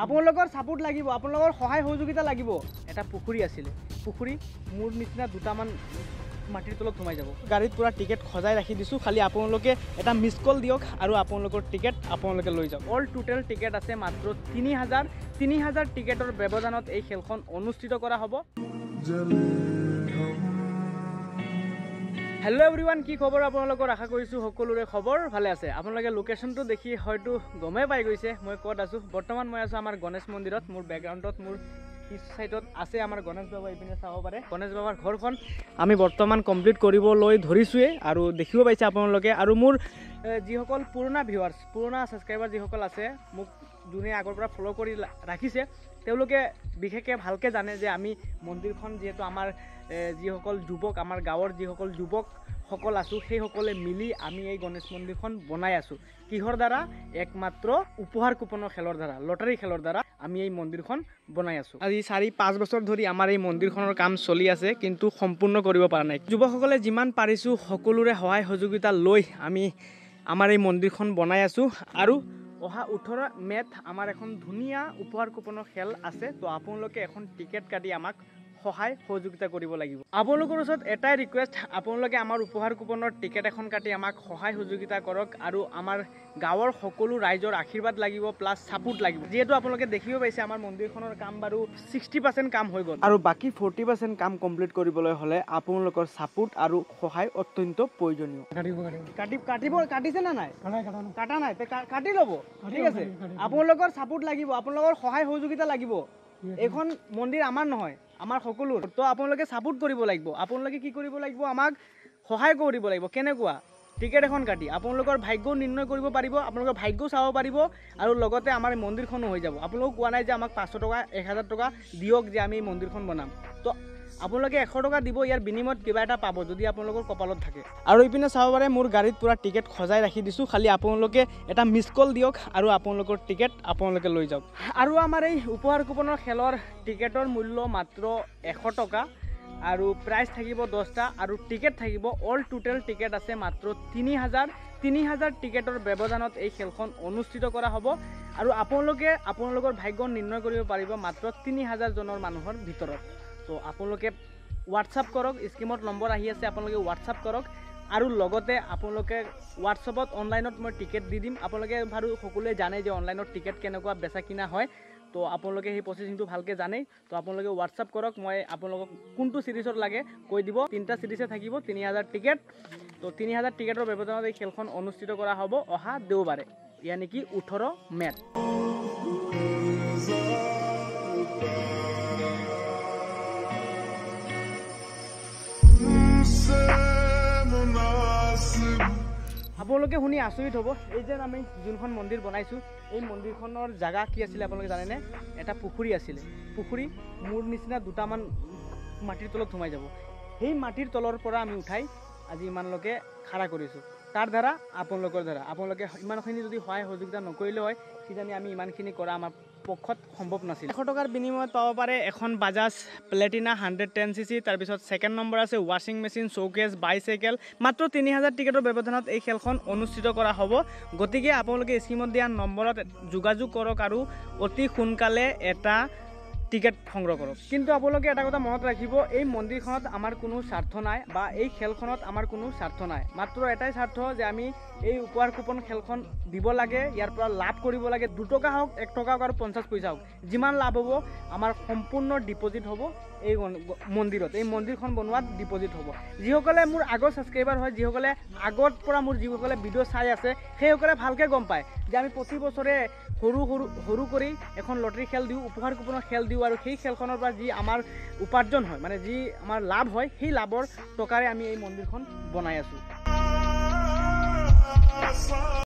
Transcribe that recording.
আপোনালোকৰ সাপোৰ্ট লাগিব, আপোনালোকৰ সহায় সহযোগিতা লাগিব। এটা পুখুৰী আছিল, পুখুৰী মোৰ নিচিনা দুটামান মাটিৰ তলত সোমাই যাব। গাড়ীত পুৰা টিকেট সজাই ৰাখি দিছোঁ, খালি আপোনালোকে এটা মিছ কল দিয়ক আৰু আপোনালোকৰ টিকেট আপোনালোকে লৈ যাওক। অল টোটেল টিকেট আছে মাত্ৰ 3000 টিকেটৰ ব্যৱধানত এই খেলখন অনুষ্ঠিত কৰা হ'ব। হেল্ল' এভৰিৱান, কি খবৰ আপোনালোকৰ? আশা কৰিছোঁ সকলোৰে খবৰ ভালে আছে। আপোনালোকে লোকেশ্যনটো দেখি হয়তো গমেই পাই গৈছে মই ক'ত আছোঁ। বৰ্তমান মই আছোঁ আমাৰ গণেশ মন্দিৰত। মোৰ বেকগ্ৰাউণ্ডত মোৰ ইষ্ট ছাইডত আছে আমাৰ গণেশ বাবা, এইপিনে চাব পাৰে গণেশ বাবাৰ ঘৰখন আমি বৰ্তমান কমপ্লিট কৰিবলৈ ধৰিছোঁৱেই আৰু দেখিব পাইছে আপোনালোকে। আৰু মোৰ যিসকল পুৰণা ভিউৱাৰ্ছ, পুৰণা ছাবস্ক্ৰাইবাৰ যিসকল আছে, মোক যোনে আগৰ পৰা ফ'ল' কৰি ৰাখিছে, তেওঁলোকে বিশেষকৈ ভালকৈ জানে যে আমি মন্দিৰখন যিহেতু আমাৰ যিসকল যুৱক, আমাৰ গাঁৱৰ যিসকল যুৱকসকল আছোঁ, সেইসকলে মিলি আমি এই গণেশ মন্দিৰখন বনাই আছোঁ। কিহৰ দ্বাৰা? একমাত্ৰ উপহাৰ কুপনৰ খেলৰ দ্বাৰা, লটাৰী খেলৰ দ্বাৰা আমি এই মন্দিৰখন বনাই আছোঁ। আজি 4-5 বছৰ ধৰি আমাৰ এই মন্দিৰখনৰ কাম চলি আছে, কিন্তু সম্পূৰ্ণ কৰিব পৰা নাই। যুৱকসকলে যিমান পাৰিছোঁ সকলোৰে সহায় সহযোগিতা লৈ আমি আমাৰ এই মন্দিৰখন বনাই আছোঁ। আৰু অহা 18 মে'ত আমাৰ এখন ধুনীয়া উপহাৰ কুপনৰ খেল আছে। তো আপোনালোকে এখন টিকেট কাটি আমাক সহায় সহযোগিতা কৰিব লাগিব। আপোনালোকৰ ওচৰত এটাই ৰিকুৱেষ্ট, আপোনালোকে আমাৰ উপহাৰ কুপনৰ টিকেট এখন কাটি আমাক সহায় সহযোগিতা কৰক আৰু আমাৰ গাঁৱৰ সকলো ৰাইজৰ আশীৰ্বাদ লাগিব, প্লাছ ছাপোৰ্ট লাগিব। যিহেতু আপোনালোকে দেখিব পাইছে আমাৰ মন্দিৰখনৰ কাম বাৰু 60% কাম হৈ গ'ল আৰু বাকী 40% কাম কমপ্লিট কৰিবলৈ হ'লে আপোনালোকৰ ছাপোৰ্ট আৰু সহায় অত্যন্ত প্ৰয়োজনীয়। কাটিছে নে নাই? কাটা নাই, কাটি ল'ব, ঠিক আছে। আপোনালোকৰ ছাপোৰ্ট লাগিব, আপোনালোকৰ সহায় সহযোগিতা লাগিব। এইখন মন্দিৰ আমাৰ নহয়, আমাৰ সকলো। তো আপোনালোকে ছাপোৰ্ট কৰিব লাগিব। আপোনালোকে কি কৰিব লাগিব? আমাক সহায় কৰিব লাগিব। কেনেকুৱা? টিকেট এখন কাটি আপোনালোকৰ ভাগ্যও নিৰ্ণয় কৰিব পাৰিব, আপোনালোকৰ ভাগ্যও চাব পাৰিব আৰু লগতে আমাৰ মন্দিৰখনো হৈ যাব। আপোনালোকে কোৱা নাই যে আমাক 500 টকা 1000 টকা দিয়ক যে আমি এই মন্দিৰখন বনাম। তো আপোনালোকে 100 টকা দিব, ইয়াৰ বিনিময়ত কিবা এটা পাব যদি আপোনালোকৰ কপালত থাকে। আৰু এইপিনে চাব পাৰে মোৰ গাড়ীত পুৰা টিকেট সজাই ৰাখি দিছোঁ, খালি আপোনালোকে এটা মিছ কল দিয়ক আৰু আপোনালোকৰ টিকেট আপোনালোকে লৈ যাওক। আৰু আমাৰ এই উপহাৰ কুপনৰ খেলৰ টিকেটৰ মূল্য মাত্ৰ 100 টকা আৰু প্ৰাইজ থাকিব 10টা আৰু টিকেট থাকিব। অল টোটেল টিকেট আছে মাত্ৰ 3000 টিকেটৰ ব্যৱধানত এই খেলখন অনুষ্ঠিত কৰা হ'ব। আৰু আপোনালোকে আপোনালোকৰ ভাগ্য নিৰ্ণয় কৰিব পাৰিব মাত্ৰ 3000 জনৰ মানুহৰ ভিতৰত। তো আপোনালোকে হোৱাটছআপ কৰক, স্ক্ৰীমত নম্বৰ আহি আছে, আপোনালোকে হোৱাটছআপ কৰক। আৰু লগতে আপোনালোকে হোৱাটছআপত অনলাইনত মই টিকেট দি দিম। আপোনালোকে বাৰু সকলোৱে জানে যে অনলাইনত টিকেট কেনেকুৱা বেচা কিনা হয়, তো আপোনালোকে সেই প্ৰচেছিংটো ভালকৈ জানেই। তো আপোনালোকে হোৱাটছআপ কৰক, মই আপোনালোকক কোনটো ছিৰিজত লাগে কৈ দিব। 3টা ছিৰিজে থাকিব, 3000 টিকেট। তো 3000 টিকেটৰ ব্যৱধানত এই খেলখন অনুষ্ঠিত কৰা হ'ব অহা দেওবাৰে, ইয়ানি কি 18 মে'ত। আপোনালোকে শুনি আচৰিত হ'ব, এই যে আমি যোনখন মন্দিৰ বনাইছোঁ, এই মন্দিৰখনৰ জাগা কি আছিলে আপোনালোকে জানেনে? এটা পুখুৰী আছিলে, পুখুৰী মোৰ নিচিনা দুটামান মাটিৰ তলত সোমাই যাব। সেই মাটিৰ তলৰ পৰা আমি উঠাই আজি ইমানলৈকে খাৰা কৰিছোঁ। তাৰ দ্বাৰা আপোনালোকৰ দ্বাৰা আপোনালোকে ইমানখিনি যদি সহায় সহযোগিতা নকৰিলে হয়, কিজানি আমি ইমানখিনি কৰা আমাৰ পক্ষত সম্ভৱ নাছিল। 100 টকাৰ বিনিময়ত পাব পাৰে এখন বাজাজ প্লেটিনা 110cc, তাৰপিছত ছেকেণ্ড নম্বৰ আছে ৱাশ্বিং মেচিন, শ্ব'কেছ, বাইচাইকেল। মাত্ৰ 3000 টিকেটৰ ব্যৱধানত এই খেলখন অনুষ্ঠিত কৰা হ'ব। গতিকে আপোনালোকে স্ক্ৰীমত দিয়া নম্বৰত যোগাযোগ কৰক আৰু অতি সোনকালে এটা টিকেট সংগ্ৰহ কৰক। কিন্তু আপোনালোকে এটা কথা মনত ৰাখিব, এই মন্দিৰখনত আমাৰ কোনো স্বাৰ্থ নাই বা এই খেলখনত আমাৰ কোনো স্বাৰ্থ নাই। মাত্ৰ এটাই স্বাৰ্থ যে আমি এই উপহাৰ কুপন খেলখন দিব লাগে, ইয়াৰ পৰা লাভ কৰিব লাগে। 2 টকা হওক, 1 টকা হওক আৰু 50 পইচা হওক, যিমান লাভ হ'ব আমাৰ সম্পূৰ্ণ ডিপজিট হ'ব এই মন্দিৰত। এই মন্দিৰখন বনোৱাত ডিপজিট হ'ব। যিসকলে মোৰ আগৰ ছাবস্ক্ৰাইবাৰ হয়, যিসকলে আগৰ পৰা মোৰ যিসকলে ভিডিঅ' চাই আছে, সেইসকলে ভালকৈ গম পায় যে আমি প্ৰতি বছৰে সৰু কৰি এখন লটাৰী খেল দিওঁ, উপহাৰ কুপনৰ খেল দিওঁ। আৰু সেই খেলখনৰ পৰা যি আমাৰ উপাৰ্জন হয়, মানে যি আমাৰ লাভ হয়, সেই লাভৰ টকাৰে আমি এই মন্দিৰখন বনাই আছোঁ।